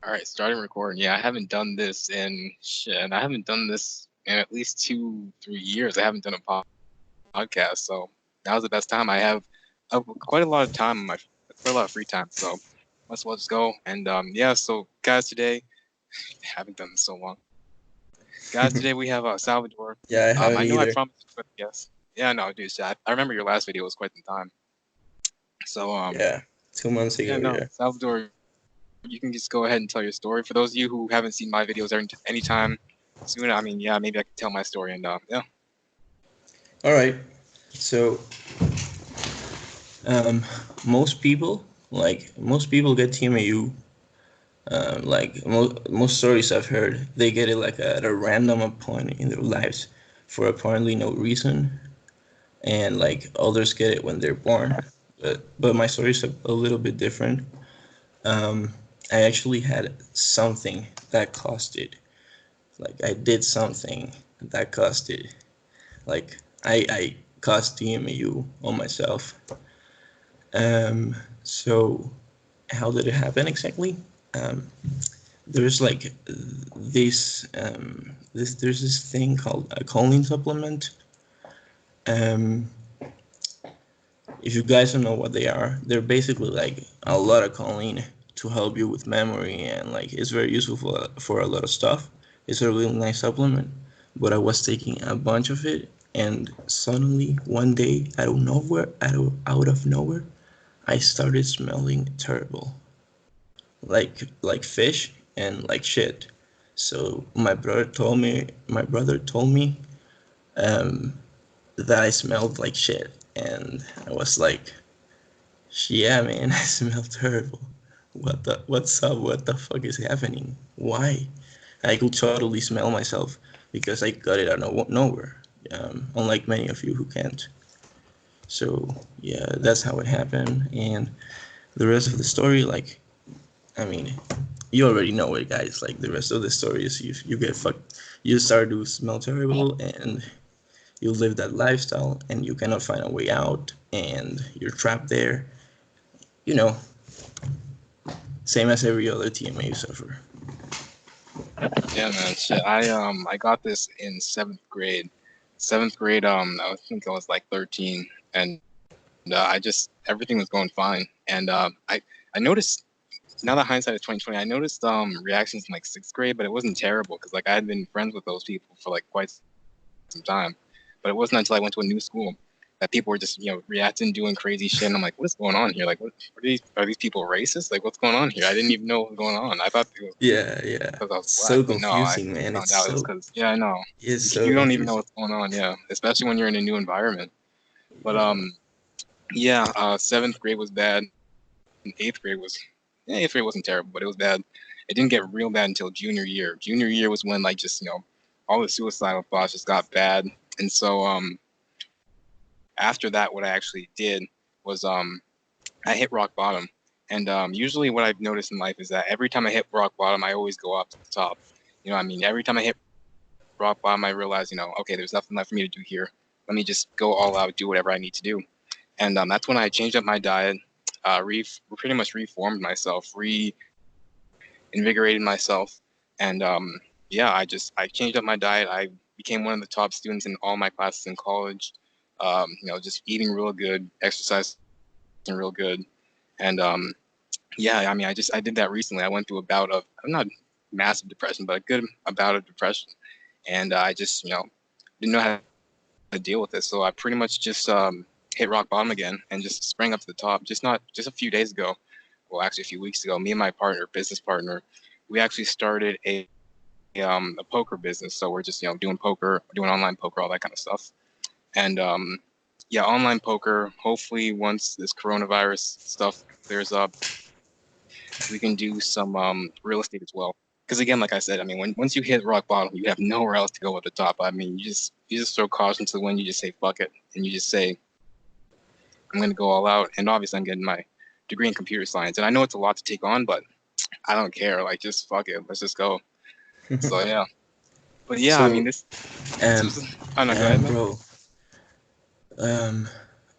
All right, starting recording. Yeah, I haven't done this in shit. I haven't done this in at least 2, 3 years. I haven't done a podcast, so now's the best time. I have quite a lot of time, quite a lot of free time. So let's go. And yeah, so guys, today I haven't done this so long. Guys, today we have Salvador. Yeah, I I haven't know I either. promised, but yes, yeah, no, dude. So I remember your last video was quite some time. So Yeah, 2 months yeah, ago. no, Yeah. Salvador, you can just go ahead and tell your story. For those of you who haven't seen my videos anytime soon, I mean, yeah, maybe I can tell my story and yeah. All right. So, um, most people get TMAU. Most stories I've heard, they get it like at a random point in their lives, for apparently no reason, and like others get it when they're born. But my story is a little bit different. Um, I actually had something that caused it. Like I did something that caused it. Like I caused TMAU on myself. So how did it happen exactly? Um, there's like there's this thing called a choline supplement. Um, if you guys don't know what they are, they're basically like a lot of choline to help you with memory, and like it's very useful for a lot of stuff. It's a really nice supplement. But I was taking a bunch of it, and suddenly one day, out of nowhere, I started smelling terrible, like fish and like shit. So my brother told me um, that I smelled like shit, and I was like, yeah, man, I smell terrible. What's up? What the fuck is happening? Why? I could totally smell myself because I got it out of nowhere. Unlike many of you who can't. So yeah, that's how it happened. And the rest of the story, like, I mean, you already know it, guys. Like the rest of the story is you get fucked. You start to smell terrible, and you live that lifestyle, and you cannot find a way out, and you're trapped there. You know, same as every other TMAU sufferer. Yeah, man. Shit, I got this in seventh grade. Seventh grade, I think I was like 13, and I just everything was going fine. And I noticed now that hindsight is 2020, I noticed reactions in like sixth grade, but it wasn't terrible because like I had been friends with those people for like quite some time. But it wasn't until I went to a new school that people were just reacting, doing crazy shit, and I'm like, what is going on here? Like, are these people racist? Like, what's going on here? I didn't even know what was going on. I thought it was Yeah, because I yeah. was black. But So no, I confusing, found man. out it It's was because, so yeah, I know. it's You so don't even know what's confusing. going on, yeah, especially when you're in a new environment. But Yeah. yeah, seventh grade was bad. Eighth grade wasn't terrible, but it was bad. It didn't get real bad until junior year. Junior year was when like just all the suicidal thoughts just got bad, and so after that, what I actually did was I hit rock bottom. And usually, what I've noticed in life is that every time I hit rock bottom, I always go up to the top. You know, what I mean, every time I hit rock bottom, I realize, okay, there's nothing left for me to do here. Let me just go all out, do whatever I need to do. And that's when I changed up my diet, pretty much reformed myself, reinvigorated myself, and yeah, I changed up my diet. I became one of the top students in all my classes in college. Just eating real good, exercising real good, and yeah, I mean, I did that recently. I went through a bout of, not massive depression, but a bout of depression, and I just didn't know how to deal with it. So I pretty much just hit rock bottom again and just sprang up to the top. Just a few days ago, well, actually a few weeks ago, me and my partner, business partner, we actually started a poker business. So we're just doing poker, doing online poker, all that kind of stuff. And yeah, online poker. Hopefully, once this coronavirus stuff clears up, we can do some real estate as well. Because again, like I said, I mean, once you hit rock bottom, you have nowhere else to go at the top. I mean, you just throw caution to the wind. You just say fuck it, and you just say I'm gonna go all out. And obviously, I'm getting my degree in computer science, and I know it's a lot to take on, but I don't care. Like, just fuck it. Let's just go. So yeah. But yeah, I mean, So, this was. um, Oh no, go ahead, man. bro, um,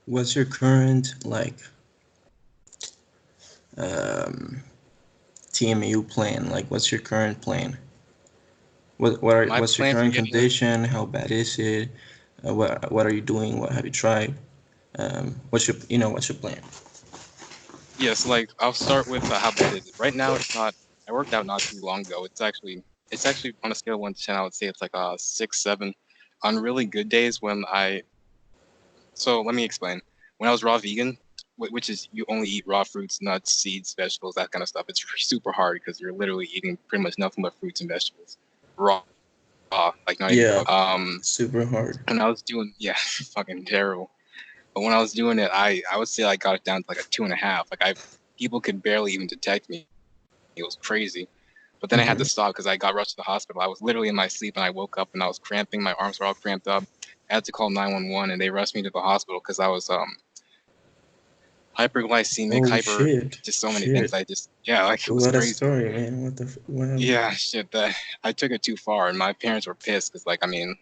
what's your current like um TMAU plan? Like, what's your current plan? My What's your plan for current getting condition? How bad is it? What are you doing? What have you tried? What's your plan? Yes, like I'll start with how bad is it. Right now, it's not. I worked out not too long ago. It's actually on a scale of 1 to 10. I would say it's like a 6, 7. On really good days when I. So let me explain. When I was raw vegan, which is you only eat raw fruits, nuts, seeds, vegetables, that kind of stuff. It's super hard because you're literally eating pretty much nothing but fruits and vegetables, raw, like not even Yeah, cooked. super hard. And I was doing yeah, fucking terrible. But when I was doing it, I would say I got it down to like a 2.5. Like people could barely even detect me. It was crazy. But then I had to Hmm. stop because I got rushed to the hospital. I was literally in my sleep and I woke up and I was cramping. My arms were all cramped up. I had to call 911 and they rushed me to the hospital because I was hyperglycemic, Oh hyper, shit, just so many things. shit. Yeah, like it was What a crazy. story, man. What happened? Yeah, shit. That I took it too far and my parents were pissed because, like, I mean,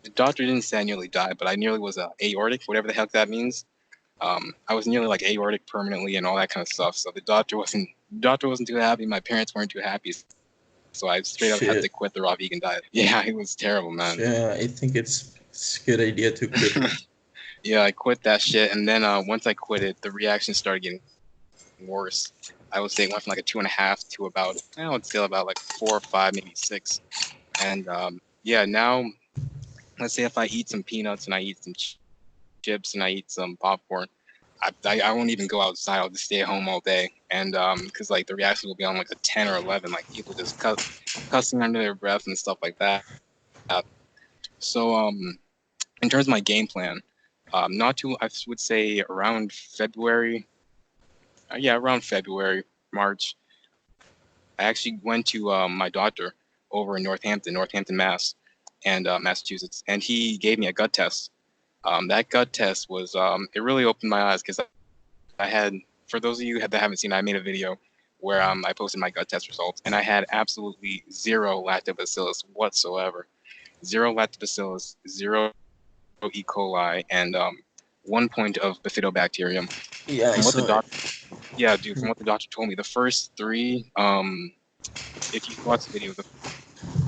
the doctor didn't say I nearly died, but I nearly was aortic, whatever the heck that means. I was nearly like aortic permanently and all that kind of stuff. So the doctor wasn't too happy. My parents weren't too happy. So I straight up had to Shit. quit the raw vegan diet. Yeah, it was terrible, man. Yeah, I think it's a good idea to quit it. Yeah, I quit that shit, and then once I quit it, the reaction started getting worse. I would say it went from like a 2.5 to about I would say about like 4 or 5, maybe 6. And yeah, now let's say if I eat some peanuts and I eat some chips and I eat some popcorn, I won't even go outside. I'll just stay at home all day. And because like the reaction will be on like a 10 or 11, like people just cussing under their breath and stuff like that. So in terms of my game plan, I would say around February. Yeah, around February, March. I actually went to my doctor over in Northampton, Mass, and Massachusetts, and he gave me a gut test. That gut test was it really opened my eyes because I had, for those of you that haven't seen, I made a video where I posted my gut test results, and I had absolutely zero lactobacillus whatsoever, zero lactobacillus, zero E. coli, and 1 point of bifidobacterium. Yeah, I From what the saw it. doctor, yeah, dude, from what the doctor told me, the first three, if you watch the video, the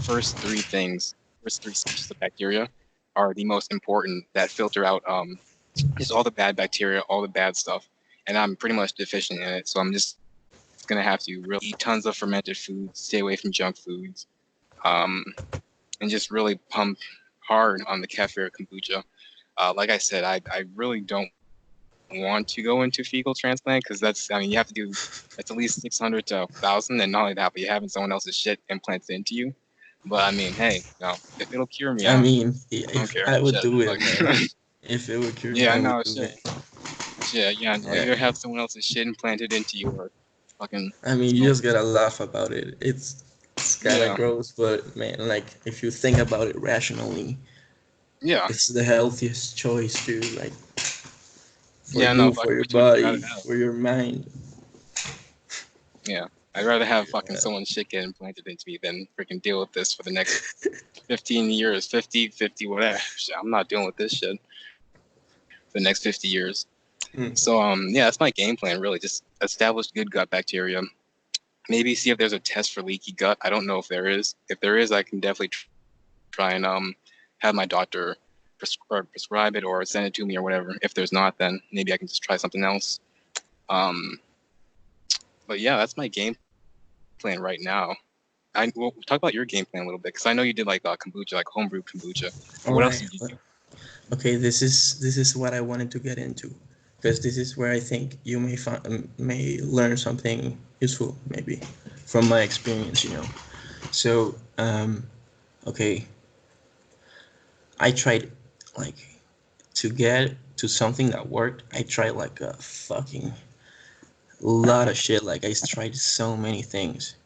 first three species of bacteria are the most important that filter out just all the bad bacteria, all the bad stuff. And I'm pretty much deficient in it, so I'm just gonna have to really eat tons of fermented foods, stay away from junk foods, um, and just really pump hard on the kefir kombucha. Like I said, I really don't want to go into fecal transplant because I mean, you have to do that's at least 600 to 1,000, and not only that, but you're having someone else's shit implanted into you. But I mean, hey, if it'll cure me, I I mean, don't if care. I would Shit, do it, like, man. If it would cure me, yeah, I I would know, do shit, it. shit, yeah, no, Yeah. either have someone else's shit implanted into you or fucking, I mean, you so, just gotta laugh about it. It's kind of yeah, gross, but man, like if you think about it rationally, yeah, it's the healthiest choice, dude. Like for yeah, no, you, for fucking, your which would you body, rather have? for your mind. Yeah, I'd rather have fucking Yeah. someone's shit get implanted into me than freaking deal with this for the next 15 years, 50, whatever. Shit, I'm not dealing with this shit for the next 50 years. Hmm. So yeah, that's my game plan really. Just establish good gut bacteria. Maybe see if there's a test for leaky gut. I don't know if there is. If there is, I can definitely try and have my doctor prescribe it or send it to me or whatever. If there's not, then maybe I can just try something else. Um, but yeah, that's my game plan right now. We'll talk about your game plan a little bit because I know you did like kombucha, like homebrew kombucha. All What else right. did you do? Okay, this is what I wanted to get into, because this is where I think you may learn something useful, maybe, from my experience. So, okay, I tried like to get to something that worked. I tried like a fucking lot of shit. Like I tried so many things,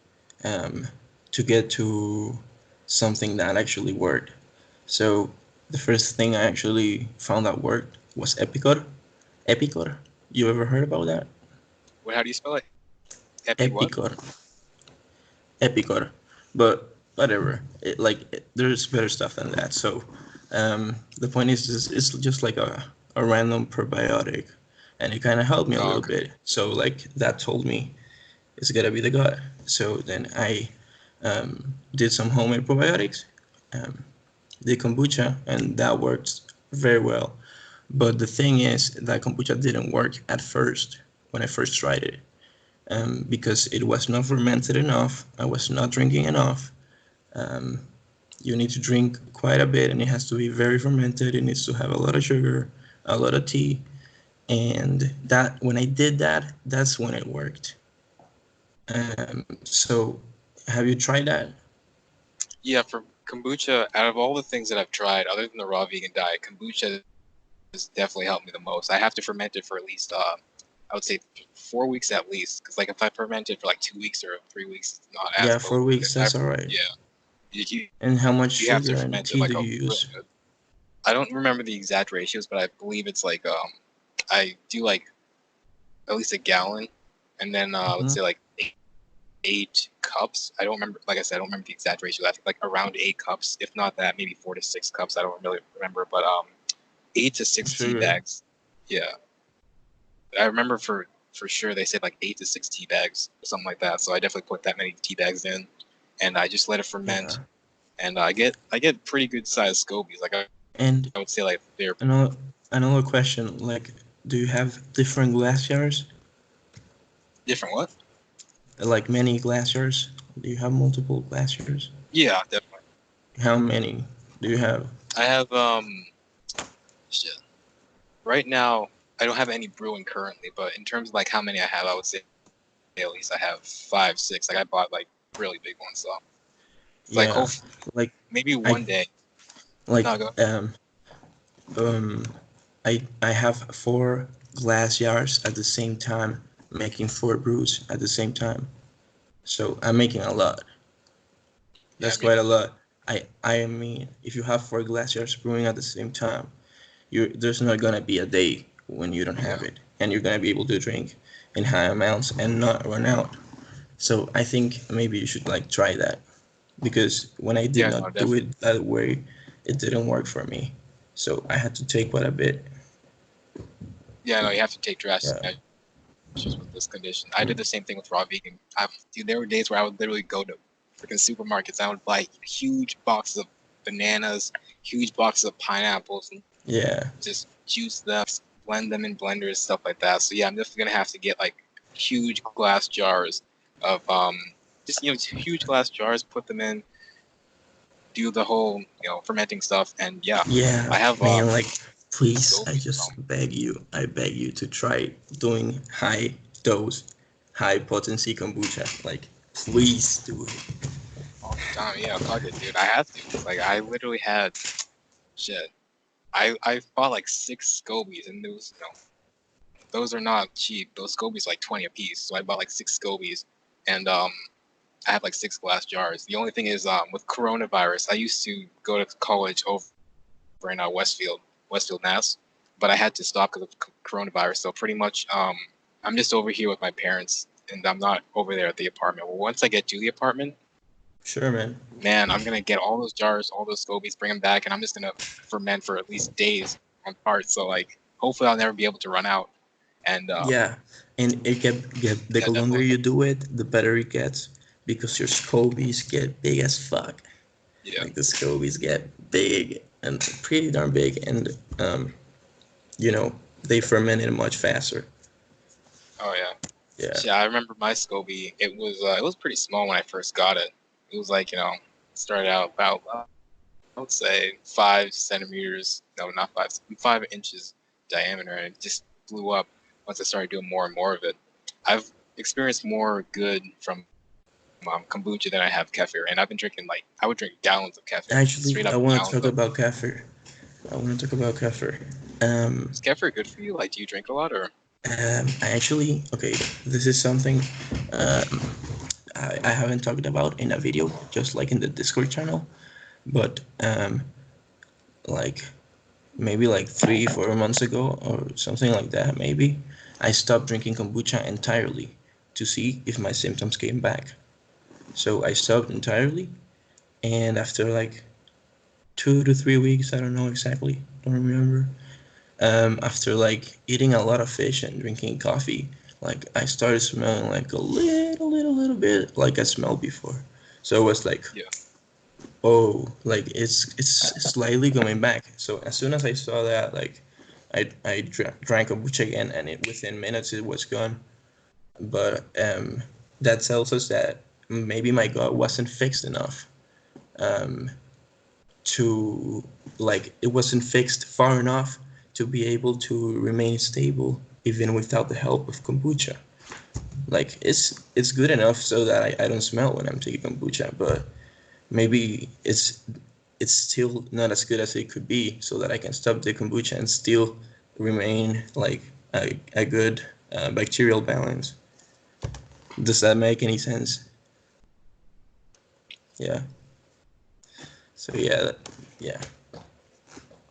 um, to get to something that actually worked. So the first thing I actually found that worked was Epicor. Epicor. You ever heard about that? How do you spell it? Epi what? Epicor. Epicor. But whatever. There's better stuff than that. So the point is, it's just like a random probiotic, and it kind of helped me a Oh, little okay. bit. So like that told me, it's gotta be the gut. So then I did some homemade probiotics, um, did kombucha, and that worked very well. But the thing is that kombucha didn't work at first when I first tried it, because it was not fermented enough. I was not drinking enough. Um, you need to drink quite a bit, and it has to be very fermented. It needs to have a lot of sugar, a lot of tea, and that when I did that, that's when it worked. So, have you tried that? Yeah, for kombucha, out of all the things that I've tried, other than the raw vegan diet, kombucha has definitely helped me the most. I have to ferment it for at least, I would say 4 weeks at least, because like if I ferment it for like 2 weeks or 3 weeks, it's not as Yeah, potent. 4 weeks. I, That's all right. yeah, you, And how much you have to sugar and ferment it tea like do a you really use? good. I don't remember the exact ratios, but I believe it's like I do like at least a gallon, and then let's Hmm. say like 8 cups. I don't remember. Like I said, I don't remember the exact ratio. I think like around 8 cups, if not that, maybe 4 to 6 cups. I don't really remember, but 8 to 6 tea Sugar. bags. Yeah, I remember for sure they said like 8 to 6 tea bags or something like that. So I definitely put that many tea bags in, and I just let it ferment, Yeah. and I get pretty good sized scobies. Like And I would say like they're another question, like, do you have different glass jars? different. What? Like many glass jars? Do you have multiple glass jars? Yeah, definitely. How many do you have? I have shit. Right now, I don't have any brewing currently, but in terms of like how many I have, I would say at least I have 5, 6. Like I bought like really big ones, so it's like Yeah, hopefully like maybe I one day. like No, go. um I have four glass jars at the same time, making four brews at the same time. So I'm making a lot. Yeah, That's quite a lot. I mean, if you have four glass jars brewing at the same time, you there's not gonna be a day when you don't yeah, have it, and you're gonna be able to drink in high amounts and not run out. So I think maybe you should like try that, because when I did yeah. No, not do definitely. it that way, it didn't work for me. So I had to take what a bit. Yeah, no, you have to take drastic Yeah. measures with this condition. I did the same thing with raw vegan. Dude, there were days where I would literally go to freaking supermarkets. I would buy huge boxes of bananas, huge boxes of pineapples, and Yeah. just juice them, blend them in blenders, stuff like that. So yeah, I'm definitely gonna have to get like huge glass jars of just huge glass jars, put them in, do the whole fermenting stuff, and yeah, Yeah, I have man, like, please, I scobies. just beg you, I beg you to try doing high dose, high potency kombucha. Like, please do it. All the time. Yeah, fuck it, dude. I had to because like I literally had shit. I bought like 6 scobies, and those are not cheap. Those scobies are like 20 a piece. So I bought like 6 scobies, and I have like 6 glass jars. The only thing is with coronavirus, I used to go to college over in Westfield, Mass, but I had to stop because of coronavirus. So pretty much I'm just over here with my parents, and I'm not over there at the apartment. Well, once I get to the apartment, Sure, man. man, I'm gonna get all those jars, all those scobies, bring them back, and I'm just gonna ferment for at least days on parts. So like, hopefully, I'll never be able to run out. And Yeah, and it get the yeah, longer definitely, you do it, the better it gets, because your scobies get big as fuck. yeah. Like the scobies get big and pretty darn big, and you know, they ferment it much faster. Oh yeah, Yeah. yeah. I remember my SCOBY. It was pretty small when I first got it. It was like started out about I would say 5 centimeters. No, not 5 inches diameter, and it just blew up once I started doing more and more of it. I've experienced more good from kombucha than I have kefir, and I've been drinking like I would drink gallons of kefir, Actually, straight I up want to gallons talk of. about kefir. I want to talk about kefir. Is kefir good for you? Like, do you drink a lot or? I actually, okay, this is something um, I haven't talked about in a video, just like in the Discord channel, but like maybe like 3, 4 months ago or something like that, maybe I stopped drinking kombucha entirely to see if my symptoms came back. So I stopped entirely, and after like 2 to 3 weeks, I don't know exactly, don't remember. After like eating a lot of fish and drinking coffee, like I started smelling like a little bit like I smelled before. So it was like, Yeah. oh, like it's slightly going back. So as soon as I saw that, like drank kombucha again, and within minutes it was gone. But that tells us that maybe my gut wasn't fixed enough, um, to like it wasn't fixed far enough to be able to remain stable even without the help of kombucha. Like it's good enough so that I don't smell when I'm taking kombucha, but maybe it's still not as good as it could be, so that I can stop the kombucha and still remain like a good bacterial balance. Does that make any sense? Yeah. So yeah, yeah.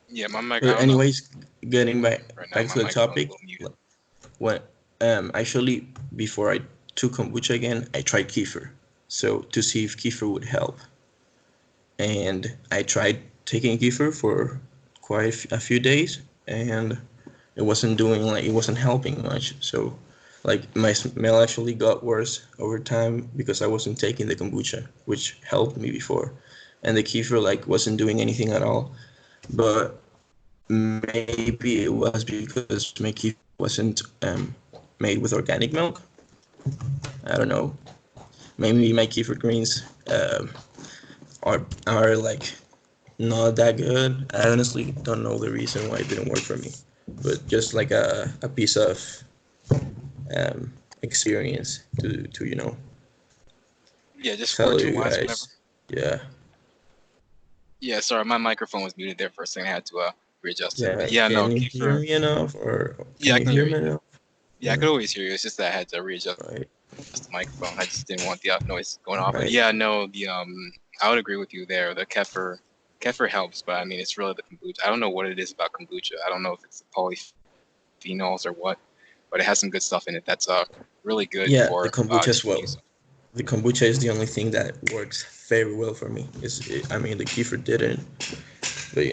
Yeah, my mic. I But don't know anyways, getting right now. back My to the microphone's a topic, little muted. when actually before I took kombucha again, I tried kefir, so to see if kefir would help, and I tried taking kefir for quite a few days, and it wasn't helping much. So like my smell actually got worse over time because I wasn't taking the kombucha, which helped me before, and the kefir like wasn't doing anything at all. But maybe it was because my kefir wasn't made with organic milk. I don't know. Maybe my kefir greens are like not that good. I honestly don't know the reason why it didn't work for me, but just like a piece of experience to Yeah, just for it tell to you watch whatever. guys. Yeah, Yeah, sorry, my microphone was muted there for a second. I had to readjust it. But yeah. yeah, no, Can you hear kefir. me enough, or Yeah, can I you can hear hear me you. enough? Yeah, I Yeah, could always hear you. It's just that I had to readjust right, the microphone. I just didn't want the noise going off. But right. yeah, no, the I would agree with you there. The kefir helps, but I mean, it's really the kombucha. I don't know what it is about kombucha. I don't know if it's the polyphenols or what, but it has some good stuff in it that's really good Yeah, the for kombucha as different well. use. The kombucha is the only thing that works very well for me. I mean, the kefir didn't, but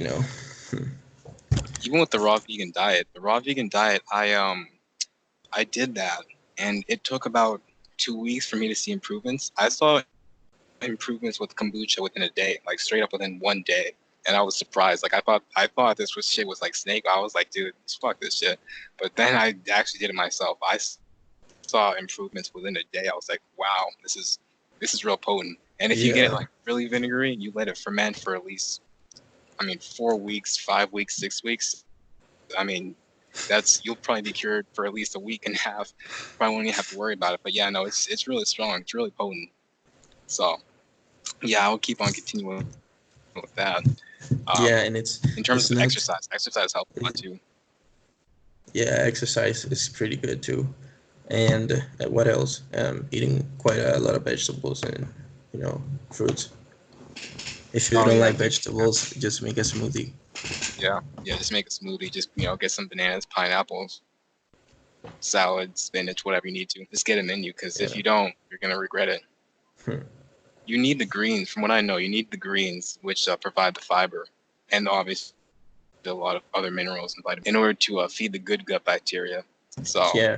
Even with the raw vegan diet, I did that, and it took about 2 weeks for me to see improvements. I saw improvements with kombucha within a day, like straight up within one day. And I was surprised. Like I thought this shit was like snake. I was like, dude, fuck this shit. But then I actually did it myself. I saw improvements within a day. I was like, wow, this is real potent. And if you get it yeah, like really vinegary, you let it ferment for at least, I mean, 4 weeks, 5 weeks, 6 weeks. I mean, you'll probably be cured for at least a week and a half. Probably won't even have to worry about it. But yeah, no, it's really strong. It's really potent. So yeah, I'll keep on continuing with that. yeah, and it's In terms it's of not. exercise helps a lot too. Yeah, exercise is pretty good too. And what else? Eating quite a lot of vegetables and fruits. If you Oh don't yeah, like yeah, vegetables, just make a smoothie. yeah, yeah. Just make a smoothie. Just get some bananas, pineapples, salad, spinach, whatever you need to. Just get them in you, because if Yeah. you don't, you're gonna regret it. Hmm. You need the greens. From what I know, you need the greens, which provide the fiber, and obviously a lot of other minerals and vitamins in order to feed the good gut bacteria. So, Yeah.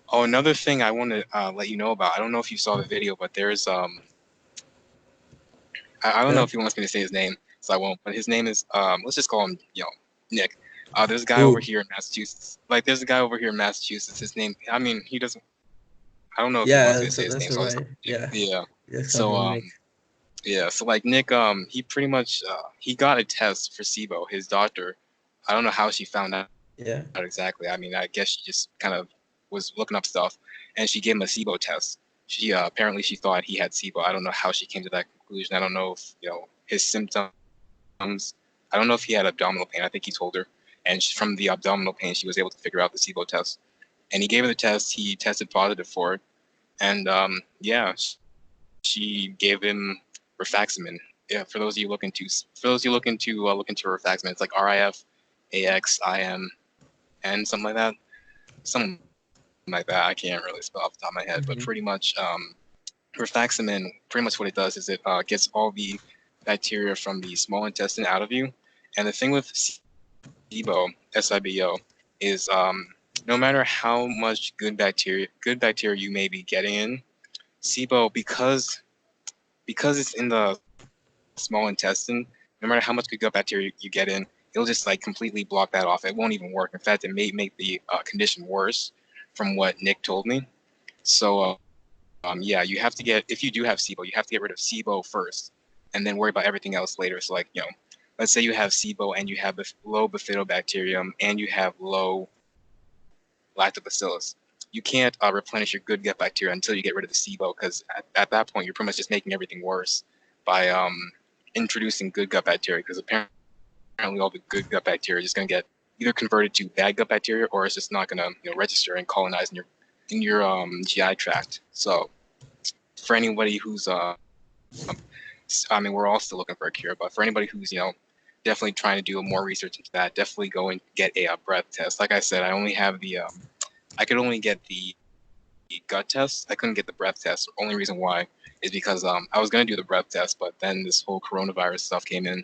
oh, another thing I want to let you know about. I don't know if you saw the video, but there's I don't know Yeah. if he wants me to say his name, so I won't. But his name is let's just call him Nick. There's a guy over Ooh. here in Massachusetts. Like there's a guy over here in Massachusetts. His name. I mean, he doesn't. I don't know if he Yeah, wants me to say his that's name. So I'll just alright. call him Nick. Yeah. Yeah. Yeah, call So him Nick. yeah. So like Nick he pretty much he got a test for SIBO. His doctor. I don't know how she found out Yeah. exactly. I mean, I guess she just kind of was looking up stuff, and she gave him a SIBO test. She apparently she thought he had SIBO. I don't know how she came to that conclusion. I don't know if his symptoms. I don't know if he had abdominal pain. I think he told her, and from the abdominal pain, she was able to figure out the SIBO test. And he gave her the test. He tested positive for it, and yeah, she gave him rifaximin. Yeah, look into rifaximin, it's like RIFAXIM and something like that. Something like that. I can't really spell off the top of my head, but Hmm. pretty much rifaximin. Pretty much what it does is it gets all the bacteria from the small intestine out of you. And the thing with SIBO, SIBO, is no matter how much good bacteria you may be getting in, SIBO, because it's in the small intestine, no matter how much good gut bacteria you get in, it'll just like completely block that off. It won't even work. In fact, it may make the condition worse, from what Nick told me. So yeah, you have to get, if you do have SIBO, you have to get rid of SIBO first, and then worry about everything else later. So like, let's say you have SIBO and you have low bifidobacterium and you have low lactobacillus. You can't replenish your good gut bacteria until you get rid of the SIBO, because at that point you're pretty much just making everything worse by introducing good gut bacteria, because apparently all the good gut bacteria is just going to get either converted to bad gut bacteria, or it's just not going to register and colonize in your GI tract. So for anybody who's I mean, we're all still looking for a cure, but for anybody who's definitely trying to do more research into that, definitely go and get a breath test. Like I said, I only have I could only get the gut test. I couldn't get the breath test. The only reason why is because I was going to do the breath test, but then this whole coronavirus stuff came in,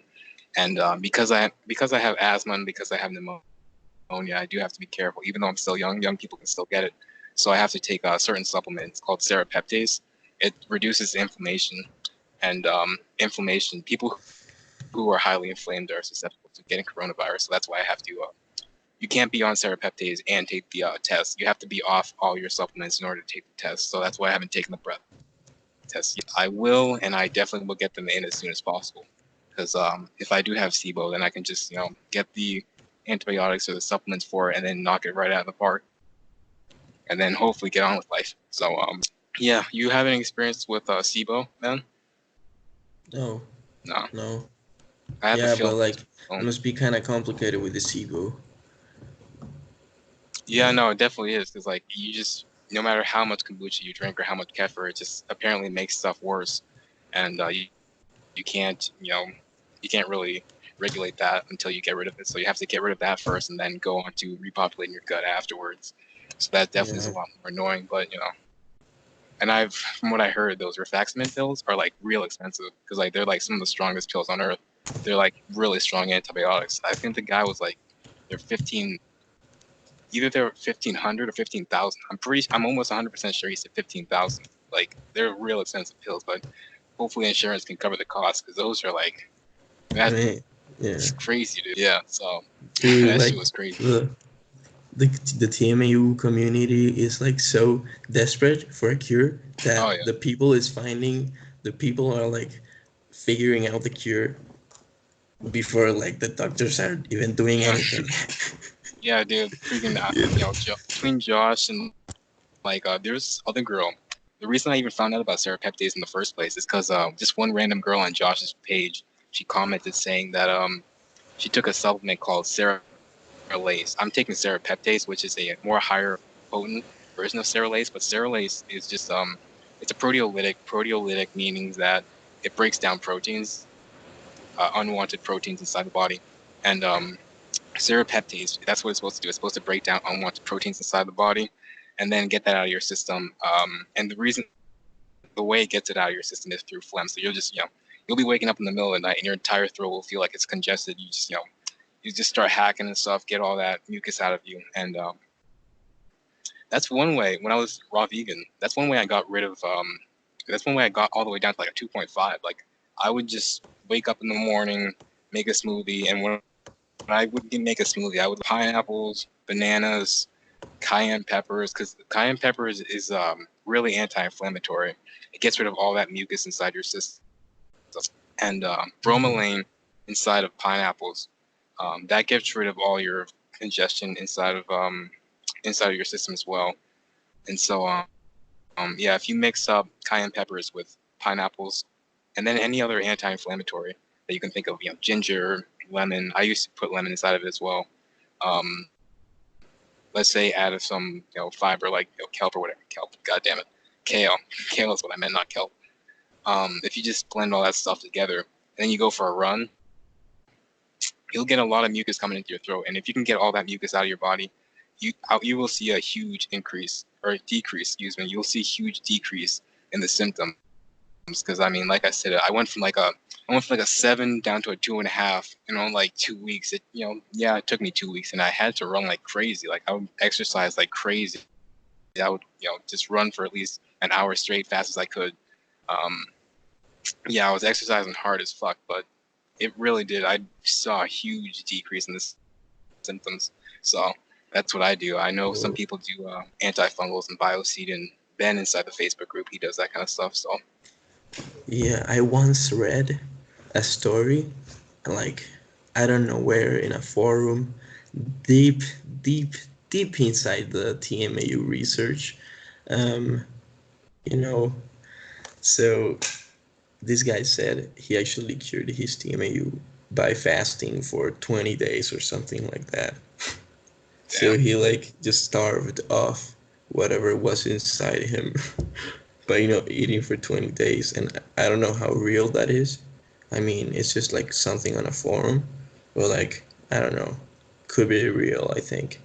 and because I have asthma and because I have pneumonia, I do have to be careful. Even though I'm still young people can still get it. So I have to take a certain supplement. It's called serapeptase. It reduces inflammation, and inflammation. People who are highly inflamed are susceptible to getting coronavirus. So that's why I have to. You can't be on serapeptase and take the test. You have to be off all your supplements in order to take the test. So that's why I haven't taken the breath test yet. I will, and I definitely will get them in as soon as possible. Because if I do have SIBO, then I can just get the antibiotics or the supplements for it, and then knock it right out of the park, and then hopefully get on with life. So yeah, you have any experience with SIBO, man? No. No. No. I have a Yeah, but feeling. like it must be kind of complicated with the SIBO. Yeah, no, it definitely is. Because like you just, no matter how much kombucha you drink or how much kefir, it just apparently makes stuff worse, and you can't you can't really regulate that until you get rid of it. So you have to get rid of that first, and then go on to repopulating your gut afterwards. So that definitely is a lot more annoying. But and from what I heard, those rifaximin pills are like real expensive, because like they're like some of the strongest pills on earth. They're like really strong antibiotics. I think the guy was like, they're 15. Either they're 1,500 or 15,000. I'm almost 100% sure he said 15,000. Like they're real expensive pills, but hopefully insurance can cover the cost, because those are like, it's crazy, dude. Yeah, so dude, that like shit was crazy. the TMAU community is like so desperate for a cure that the people are like figuring out the cure before like the doctors are even doing anything. Yeah, dude, freaking between Josh and like there's other girl. The reason I even found out about serapeptase in the first place is because just one random girl on Josh's page, she commented saying that she took a supplement called Ceralase. I'm taking serapeptase, which is a more higher potent version of Ceralase, but Ceralase is just it's a proteolytic. Proteolytic meaning that it breaks down proteins, unwanted proteins inside the body, and serapeptase, that's what it's supposed to do. It's supposed to break down unwanted proteins inside the body, and then get that out of your system. And the way it gets it out of your system is through phlegm. So you'll just you'll be waking up in the middle of the night and your entire throat will feel like it's congested. You just start hacking and stuff, get all that mucus out of you. And that's one way. When I was raw vegan, that's one way I got rid of. That's one way I got all the way down to like a 2.5. Like I would just wake up in the morning, make a smoothie, and when I would make a smoothie, I would pineapples, bananas, cayenne peppers, because cayenne peppers is really anti-inflammatory. It gets rid of all that mucus inside your system, and bromelain inside of pineapples. That gets rid of all your congestion inside of your system as well. And so yeah, if you mix up cayenne peppers with pineapples, and then any other anti-inflammatory that you can think of, ginger, lemon. I used to put lemon inside of it as well. Let's say add some fiber like kelp or whatever. Kelp, god damn it, kale. Kale is what I meant, not kelp. If you just blend all that stuff together and then you go for a run, you'll get a lot of mucus coming into your throat. And if you can get all that mucus out of your body, you will see a huge increase or decrease. Excuse me. You'll see a huge decrease in the symptoms. because I mean, like I said, I went from like a 7 down to a 2.5 in only like 2 weeks. It took me 2 weeks, and I had to run like crazy. Like I would exercise like crazy. I would just run for at least an hour straight, fast as I could. I was exercising hard as fuck, but it really did. I saw a huge decrease in the symptoms. So that's what I do. I know some people do antifungals and bioseed, and Ben inside the Facebook group, he does that kind of stuff. So Yeah, I once read a story, like, I don't know where, in a forum, deep, deep, deep inside the TMAU research. Um, you know, so this guy said he actually cured his TMAU by fasting for 20 days or something like that. So he like just starved off whatever was inside him by eating for 20 days, and I don't know how real that is. I mean, it's just like something on a forum, but like, I don't know, could be real. I think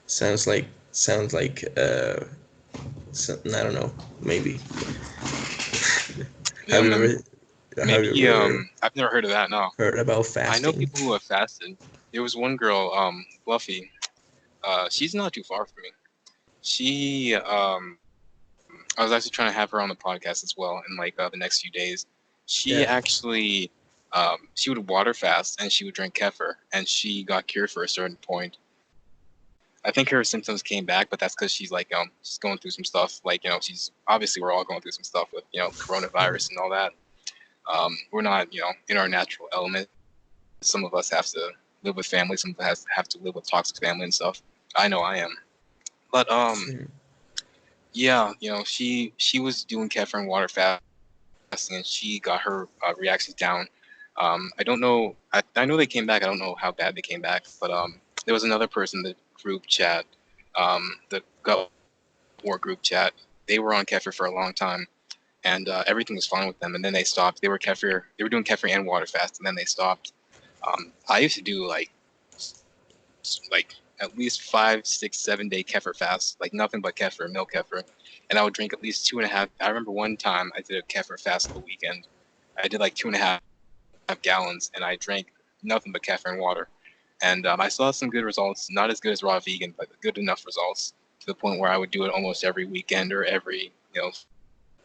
sounds like I don't know, maybe. yeah, have you man. ever have Maybe you ever I've never heard of that. No, heard about I know fasting? people who have fasted. There was one girl, Fluffy. She's not too far from me. She I was actually trying to have her on the podcast as well in like the next few days. She Yeah. actually she would water fast and she would drink kefir, and she got cured for a certain point. I think her symptoms came back, but that's because she's like she's going through some stuff. Like she's obviously, we're all going through some stuff with coronavirus and all that. We're not in our natural element. Some of us have to live with family. Some of us have to live with toxic family and stuff. I know I am. But yeah, she was doing kefir and water fasting, and she got her reactions down. I don't know. I know they came back. I don't know how bad they came back, but there was another person in the group chat, the gut war group chat. They were on kefir for a long time, and everything was fine with them. And then they stopped. They were doing kefir and water fast, and then they stopped. I used to do like at least 5, 6, 7 day kefir fast, like nothing but kefir, milk kefir, and I would drink at least 2.5. I remember one time I did a kefir fast for the weekend. I did like 2.5 gallons, and I drank nothing but kefir and water. And I saw some good results, not as good as raw vegan, but good enough results to the point where I would do it almost every weekend or every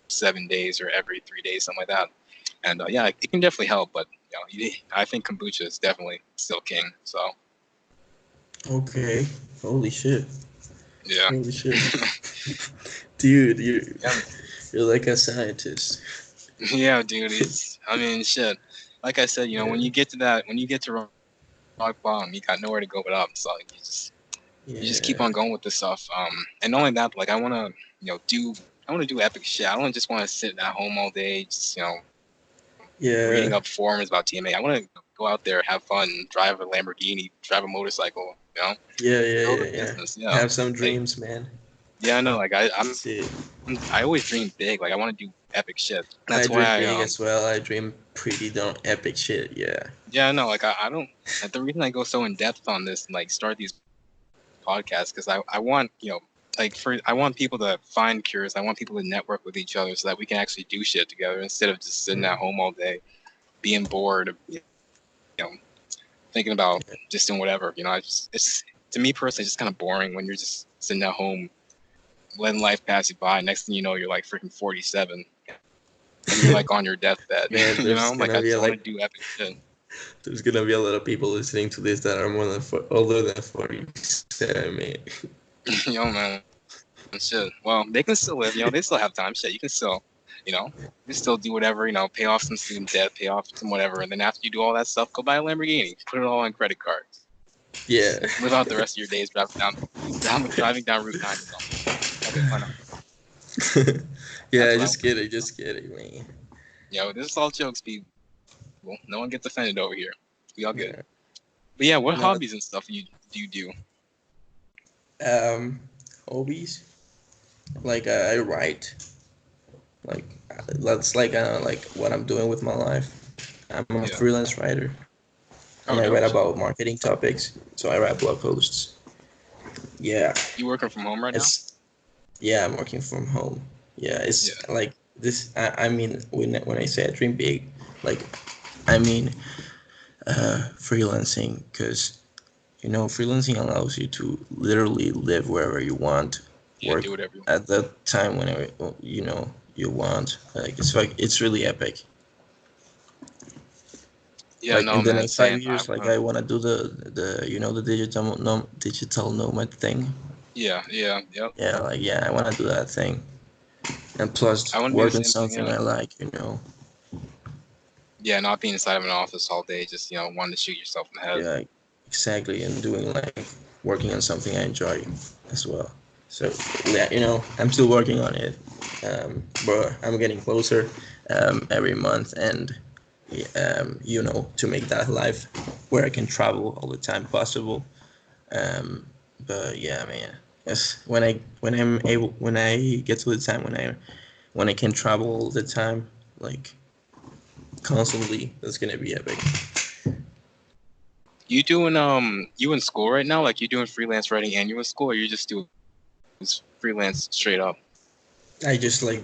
7 days or every 3 days, something like that. And it can definitely help, but I think kombucha is definitely still king. So. Okay. Holy shit. Yeah. Holy shit. Dude, you're like a scientist. Yeah, dude. I mean, shit. Like I said, when you get to rock bottom, you got nowhere to go but up. So you just keep on going with this stuff. And not only that, like I want to, do epic shit. I don't just want to sit at home all day, just reading up forums about TMA. I want to go out there, have fun, drive a Lamborghini, drive a motorcycle. Build a business. Yeah. Have some dreams, man. Yeah, I know. Like I always dream big. Like I want to do epic shit. That's I dream why big as well. I dream pretty darn epic shit. Yeah. Yeah, no. Like I don't. Like, the reason I go so in depth on this and like start these podcasts, because I want I want people to find cures. I want people to network with each other so that we can actually do shit together instead of just sitting at home all day, being bored. Thinking about just doing whatever. It's to me personally just kind of boring when you're just sitting at home, letting life pass you by. Next thing you know, you're like freaking 47, and you're like on your deathbed. Man, Like I just want to do epic shit. There's gonna be a lot of people listening to this that are older than 47, man. Man. Shit. Well, they can still live. They still have time. Shit, you can still, you can still do whatever. Pay off some student debt, pay off some whatever, and then after you do all that stuff, go buy a Lamborghini, put it all on credit cards. Yeah. Live out the rest of your days driving down Route 9 or something. Okay, why not? Yeah, just kidding, man. This is all jokes, people. No one gets offended over here. We all good. Yeah. But what hobbies and stuff do you do? Hobbies? Like I write. Like that's like what I'm doing with my life. I'm a freelance writer. And I write about marketing topics, so I write blog posts. Yeah. You working from home right now? Yeah, I'm working from home. Yeah, it's like this I mean when I say I dream big, like I mean freelancing, because freelancing allows you to literally live wherever you want, Yeah, work do whatever you want. at that time whenever you want. Like it's really epic. Yeah, Like in no, the man, next five same. years, like I want to do the digital nomad thing. Yeah, yep. Yeah, like yeah, I want to do that thing, and plus I want to do the work on same thing. something Yeah, I like. yeah, not being inside of an office all day, just wanting to shoot yourself in the head. Yeah, exactly, and doing like working on something I enjoy as well. So yeah, I'm still working on it, but I'm getting closer every month, and to make that life where I can travel all the time possible. Um, but yeah, man, yes, when I get to the time when I can travel all the time, like constantly, that's gonna be epic. You doing you in school right now? Like you doing freelance writing and you in school, or you just doing freelance straight up? I just like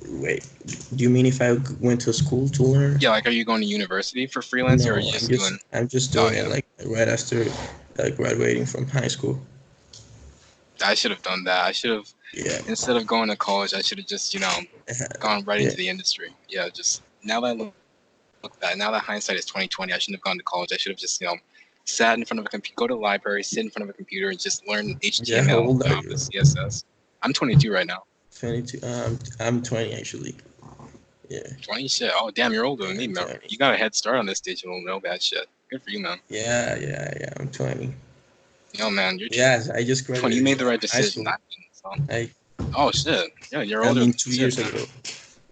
wait. Do you mean if I went to school to learn? Yeah, like are you going to university for freelancing, or are you No, just doing? I'm just Oh doing it yeah, like right after graduating from high school. I should have done that. I should have Yeah, instead of going to college, I should have just gone right yeah, into the industry. Yeah, just now that I look back, now that hindsight is 2020, I shouldn't have gone to college. I should have just sat in front of a computer, go to the library, sit in front of a computer, and just learn yeah. How HTML, old are you? the CSS. I'm 22 right now. 22. I'm 20 actually. Yeah, 20 shit. Oh damn, you're older than yeah, me, I'm man. 20. You got a head start on this digital no bad shit. Good for you, man. Yeah, yeah, yeah. I'm 20. Man, you're Yes, I just 20. You graduated made the from right high decision. school. I didn't, so. I Oh shit. Yeah, you're I older. mean 2 years Shit, man. ago.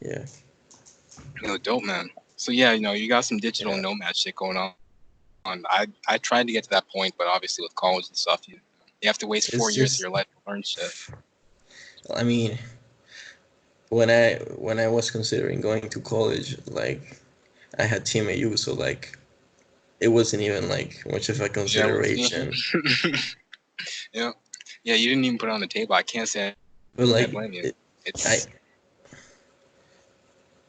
Yeah. Dope, man. So yeah, you got some digital Yeah. nomad shit going on. I tried to get to that point, but obviously with college and stuff, you have to waste It's 4 years of just your life to learn shit. I mean, when I was considering going to college, like I had TMAU, so like it wasn't even like much of a Yeah, what's consideration. yeah, yeah. You didn't even put it on the table. I can't say But I like blame you. I It's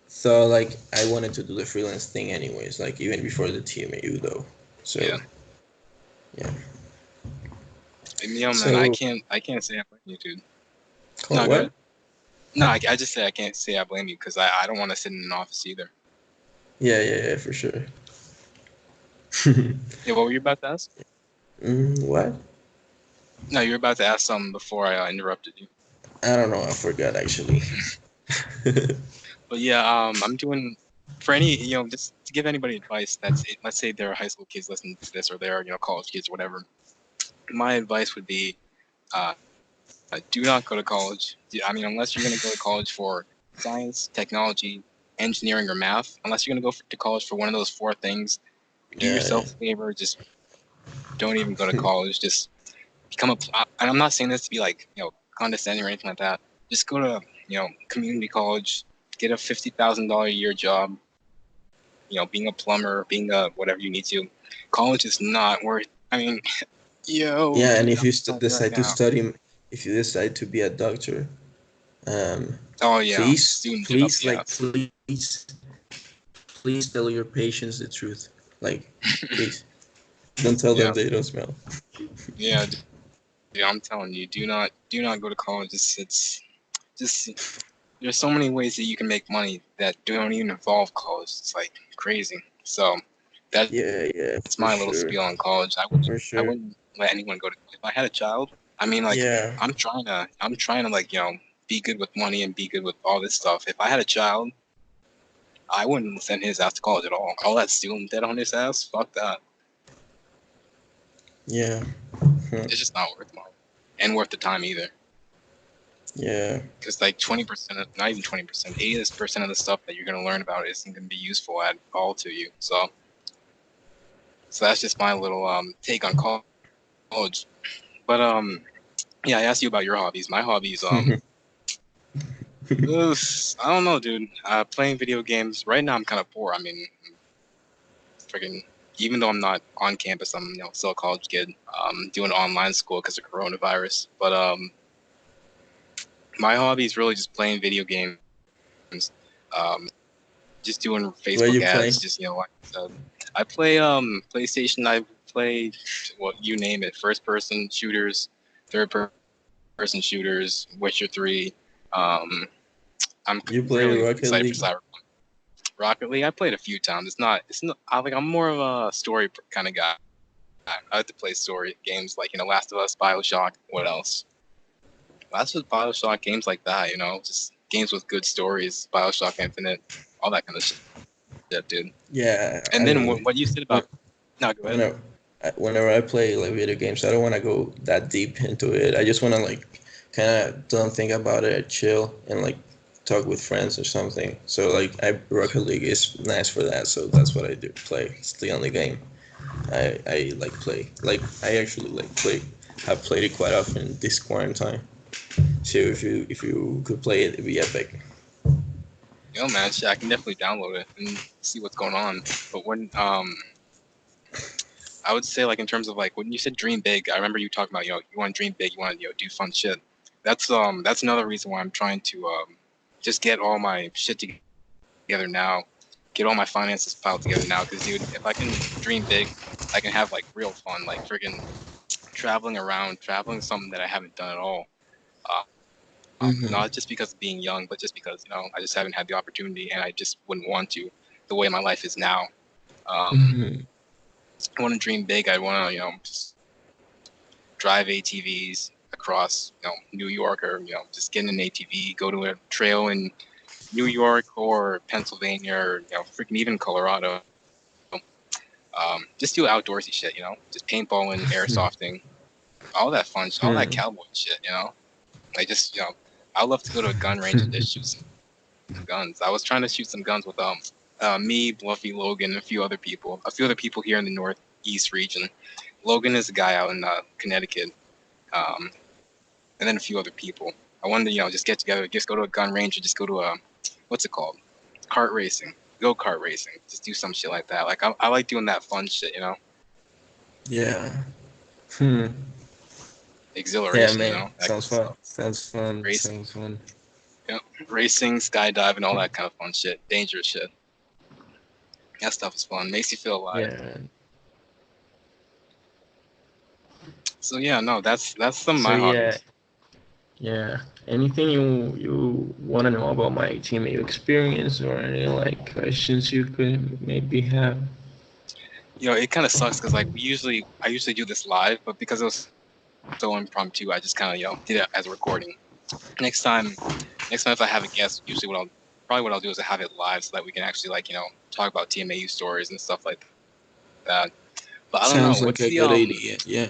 so like I wanted to do the freelance thing anyways, like even before the TMAU though. yeah. So yeah. And, man, So I can't say I blame you, dude. call No, go ahead. what? No, I just say I can't say I blame you because I don't want to sit in an office either. Yeah, yeah, yeah, for sure. Yeah, what were you about to ask? What? No, you were about to ask something before I interrupted you. I don't know. I forgot actually. But yeah, I'm doing for any just to give anybody advice that's it. Let's say they're high school kids listening to this, or they're college kids or whatever. My advice would be, uh, do not go to college. I mean, unless you're going to go to college for science, technology, engineering, or math. Unless you're going to go to college for one of those four things, do Yeah, yourself a favor. Just don't even go to college. Just become a. And I'm not saying this to be like condescending or anything like that. Just go to community college, get a $50,000 a year job. Being a plumber, being a whatever you need to. College is not worth. I mean, yeah. And dude, if I'm you telling you right decide to now. study, if you decide to be a doctor, um, Oh yeah, please, student debt up please, the like, ass. please tell your patients the truth. Like, please, don't tell them Yeah, they don't smell. yeah, dude, I'm telling you, do not go to college. It's just there's so many ways that you can make money that don't even involve college. It's like crazy. So that's Yeah, yeah, for my little sure, spiel on college. for I sure. wouldn't let anyone go to. If I had a child, I mean, like Yeah, I'm trying to like be good with money and be good with all this stuff. If I had a child, I wouldn't send his ass to college at all. All that student debt on his ass, fuck that. yeah, It's just not worth money and worth the time either. yeah, Because like 20%, not even 20%, 80% of the stuff that you're gonna learn about isn't gonna be useful at all to you. So that's just my little take on college. But yeah, I asked you about your hobbies. My hobbies I don't know, dude. Playing video games right now. I'm kind of poor. I mean, freaking. Even though I'm not on campus, I'm still a college kid. Doing online school because of coronavirus. But my hobby is really just playing video games. Just doing Where Facebook you play? ads. Just like I play PlayStation. I play you name it. First person shooters, third person shooters, Witcher 3. I'm You play really Rocket excited for League? Cyberpunk. Rocket League, I played a few times. It's not. I'm more of a story kind of guy. I like to play story games like Last of Us, BioShock. What else? That's just BioShock games like that. Just games with good stories. BioShock Infinite, all that kind of shit, dude. Yeah, I And then mean, what you said when, about no, go ahead. whenever whenever I play like video games, I don't want to go that deep into it. I just want to like kind of don't think about it, chill, and like talk with friends or something. So like Rocket League is nice for that. So that's what I do. Play. It's the only game I like play. Like I actually like play. Have played it quite often this quarantine. So if you could play it, it'd be epic. Man, shit, I can definitely download it and see what's going on. But when I would say like in terms of like when you said dream big, I remember you talking about you want to dream big, you want to do fun shit. That's another reason why I'm trying to just get all my shit together now, get all my finances piled together now. Because dude, if I can dream big, I can have like real fun, like friggin' traveling around, traveling something that I haven't done at all. Mm-hmm. Not just because of being young, but just because I just haven't had the opportunity, and I just wouldn't want to, the way my life is now. Mm-hmm. I want to dream big. I want to just drive ATVs across New York, or just get in an ATV, go to a trail in New York or Pennsylvania, or freaking even Colorado. Just do outdoorsy shit, just paintballing, airsofting, all that fun, all that cowboy shit. Like just I'd love to go to a gun range and just shoot some guns. I was trying to shoot some guns with me, Bluffy, Logan, and a few other people. A few other people here in the Northeast region. Logan is a guy out in Connecticut, and then a few other people. I wanted to just get together, just go to a gun range, or just go to a what's it called, kart racing, go kart racing, just do some shit like that. Like I like doing that fun shit. Yeah. Hmm. Yeah, Exhilaration, man. that kind Sounds of fun. stuff. Sounds fun. Racing, Sounds fun. racing, skydiving, all that kind of fun shit, dangerous shit. That stuff is fun. Makes you feel alive. Yeah. So yeah, no, that's some of So my yeah, hobbies. yeah. Anything you want to know about my TMAU experience or any like questions you could maybe have? It kind of sucks because like I usually do this live, but because it was so impromptu, I just kind of did it as a recording. Next time, if I have a guest, usually what I'll do is I have it live so that we can actually like talk about TMAU stories and stuff like that. But I don't know, Sounds like what's a the good idea. Yeah.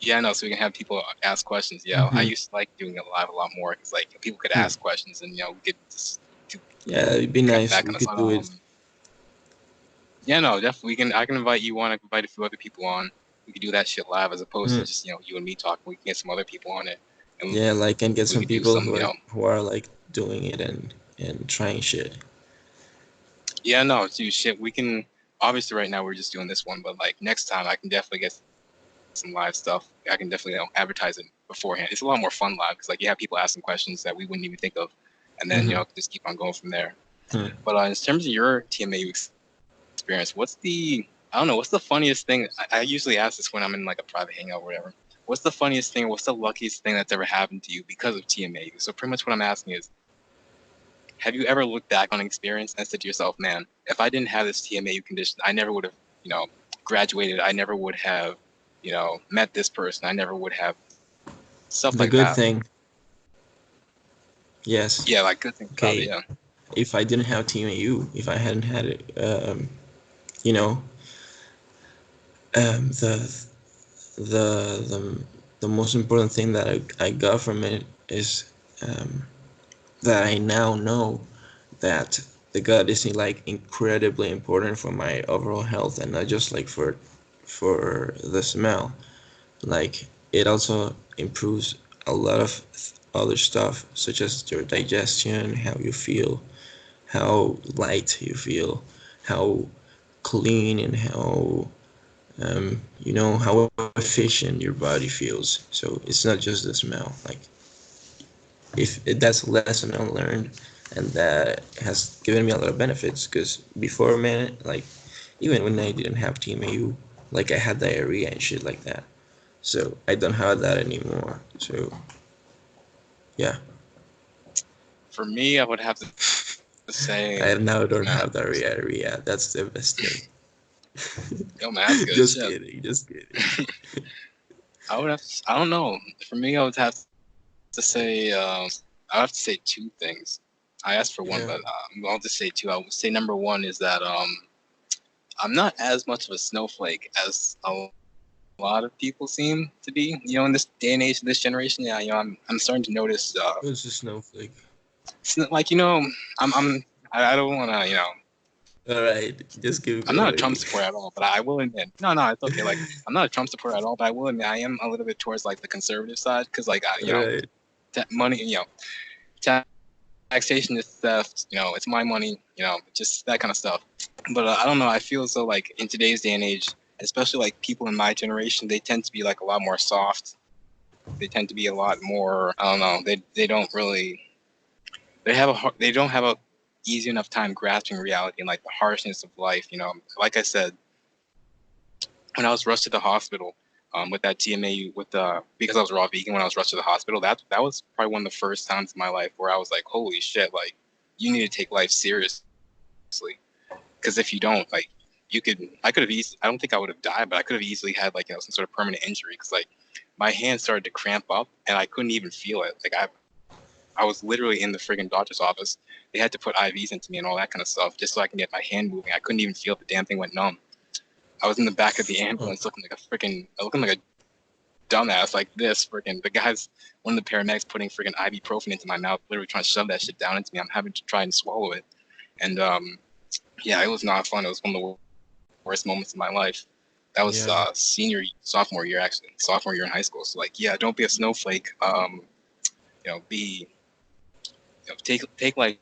yeah, no, so we can have people ask questions. Yeah, I Mm-hmm. used to like doing it live a lot more because like people could Hmm. ask questions and we could just do Yeah, it'd be nice. that We kind of could stuff. do it. Yeah, no, definitely. I can invite you on. I can invite a few other people on. We could do that shit live as opposed to Hmm. just you and me talking. We can get some other people on it, and Yeah, like and get we some could do people some. who are like doing it and trying shit. Yeah, no, dude, shit. We can obviously right now we're just doing this one, but like next time I can definitely get some live stuff. I can definitely advertise it beforehand. It's a lot more fun live because like you have people asking questions that we wouldn't even think of, and then Mm-hmm. just keep on going from there. Hmm. But in terms of your TMAU experience, what's the funniest thing? I usually ask this when I'm in like a private hangout or whatever. What's the funniest thing? What's the luckiest thing that's ever happened to you because of TMAU? So pretty much what I'm asking is, have you ever looked back on an experience and said to yourself, man, if I didn't have this TMAU condition, I never would have, graduated. I never would have, met this person. I never would have stuff The like good that. thing, yes. Yeah, like good things about it. Okay, Yeah. if I didn't have TMAU, if I hadn't had it, you know, um, the the the most important thing that I got from it is that I now know that the gut is like incredibly important for my overall health and not just like for the smell. Like it also improves a lot of other stuff such as your digestion, how you feel, how light you feel, how clean and how how efficient your body feels. So it's not just the smell. Like if that's a lesson I learned, and that has given me a lot of benefits. Because before, man, like even when I didn't have TMAU, like I had diarrhea and shit like that. So I don't have that anymore. So yeah, For me, I would have to say, I now don't man, have diarrhea. That's the best thing. yo, man, that's good Just shit. kidding, just kidding. I would have. I don't know. For me, I would have to say. I would have to say two things. I asked for one, Yeah. but I'll just say two. I would say number one is that I'm not as much of a snowflake as a lot of people seem to be. You know, in this day and age, this generation, yeah, you know, I'm starting to notice. What's a snowflake? Like you know, I'm I don't want to, you know. All right, just keep I'm not a Trump going. supporter at all, but I will admit, no, it's okay. Like, I'm not a Trump supporter at all, but I will admit I am a little bit towards like the conservative side because, like, All you know, right. money, you know, taxation is theft. You know, it's my money. You know, just that kind of stuff. But I don't know. I feel as though like in today's day and age, especially like people in my generation, they tend to be like a lot more soft. They tend to be a lot more. I don't know. They don't really. They don't have a easy enough time grasping reality and like the harshness of life. You know, like I said, when I was rushed to the hospital with that TMAU because I was raw vegan when I was rushed to the hospital, that was probably one of the first times in my life where I was like, holy shit, like you need to take life seriously because if you don't, like I could have easily, I don't think I would have died, but I could have easily had like, you know, some sort of permanent injury because like my hand started to cramp up and I couldn't even feel it. Like I was literally in the friggin' doctor's office. They had to put IVs into me and all that kind of stuff just so I can get my hand moving. I couldn't even feel it. The damn thing went numb. I was in the back of the Oh, ambulance looking like a dumbass, like this freaking, one of the paramedics putting freaking ibuprofen into my mouth, literally trying to shove that shit down into me. I'm having to try and swallow it. And yeah, it was not fun. It was one of the worst moments of my life. That was yeah. sophomore year in high school. So like, yeah, don't be a snowflake. You know, take life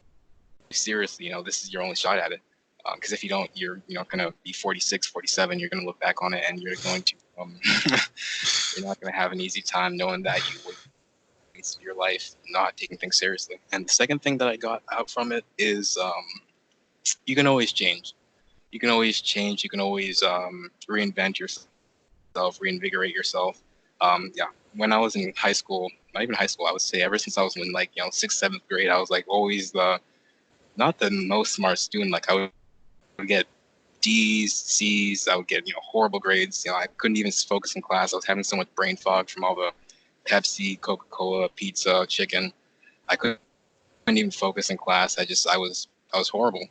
seriously. You know, this is your only shot at it. Because if you don't, you're gonna be 46, 47. You're gonna look back on it, and you're going to you're not gonna have an easy time knowing that you wasted your life not taking things seriously. And the second thing that I got out from it is you can always change. You can always change. You can always reinvent yourself, reinvigorate yourself. Yeah, when I was in high school, not even high school, I would say ever since I was in like sixth, seventh grade, I was like always not the most smart student. Like I would get D's, C's. I would get horrible grades. I couldn't even focus in class. I was having so much brain fog from all the Pepsi, Coca-Cola, pizza, chicken. I couldn't even focus in class. I was horrible.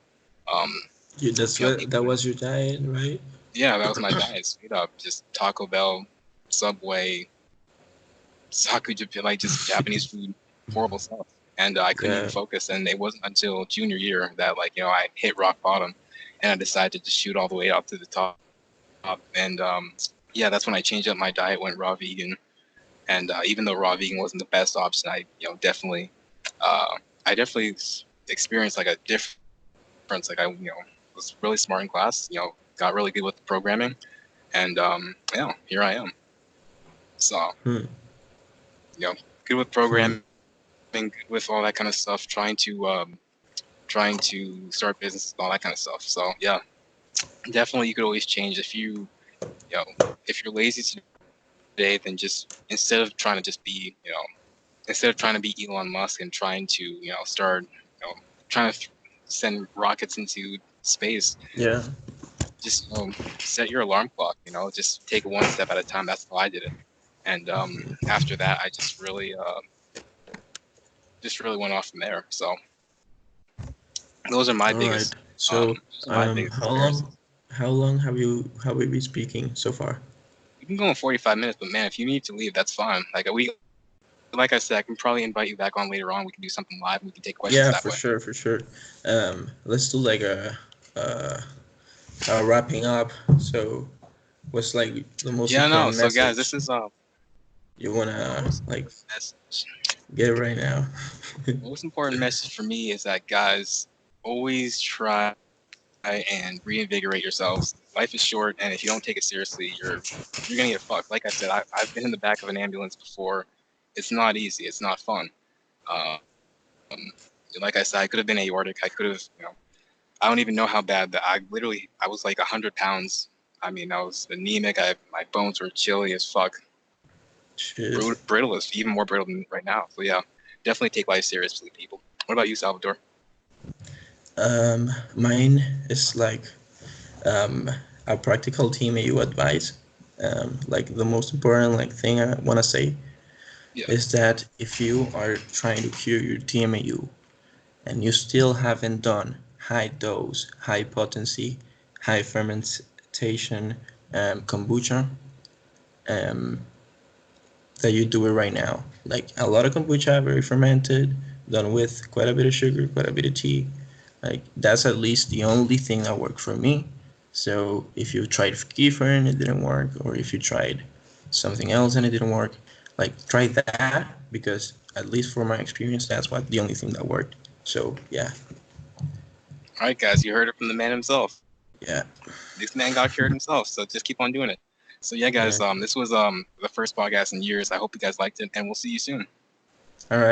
Um, You, that's what people that would, was your diet, right? yeah, that was my diet. Straight up, just Taco Bell, Subway, like just Japanese food, horrible stuff. And I couldn't even Yeah. focus. And it wasn't until junior year that I hit rock bottom, and I decided to just shoot all the way up to the top. And yeah, that's when I changed up my diet, went raw vegan. And even though raw vegan wasn't the best option, uh, I definitely experienced like a difference. Like I was really smart in class. Got really good with the programming, and yeah, here I am. So Hmm. good with Hmm. programming, good with all that kind of stuff. Trying to start business, all that kind of stuff. So yeah, definitely you could always change if you're lazy today, then just instead of trying to be Elon Musk and trying to start trying to send rockets into space, Yeah. just set your alarm clock. Just take it one step at a time. That's how I did it. And after that, I just really went off from there. So those are my All right. biggest So, how experiences. long have we been speaking so far? We can go in 45 minutes, but man, if you need to leave, that's fine. Like I said, I can probably invite you back on later on. We can do something live. We can take questions Yeah, that for way. sure, for sure. Let's do like a wrapping up. So, what's like the most Yeah, no. important So guys, message this is you the wanna most like important message. get right now? Most important message for me is that guys always try and reinvigorate yourselves. Life is short, and if you don't take it seriously, you're gonna get fucked. Like I said, I've been in the back of an ambulance before. It's not easy. It's not fun. Um, Like I said, I could have been aortic. I could have, I don't even know how bad that. I was like 100 pounds. I mean, I was anemic. My bones were chilly as fuck. Shit. Brittle is even more brittle than right now. So yeah, definitely take life seriously, people. What about you, Salvador? Mine is like a practical TMAU advice. Like the most important like thing I want to say Yeah. is that if you are trying to cure your TMAU and you still haven't done high dose, high potency, high fermentation kombucha, um, that you do it right now. Like a lot of kombucha, very fermented, done with quite a bit of sugar, quite a bit of tea. Like that's at least the only thing that worked for me. So if you tried kefir and it didn't work, or if you tried something else and it didn't work, like try that because at least for my experience, that's what the only thing that worked. So yeah, All right, guys, you heard it from the man himself. yeah, This man got cured himself, so just keep on doing it. So yeah, guys, yeah. this was the first podcast in years. I hope you guys liked it, and we'll see you soon. All right.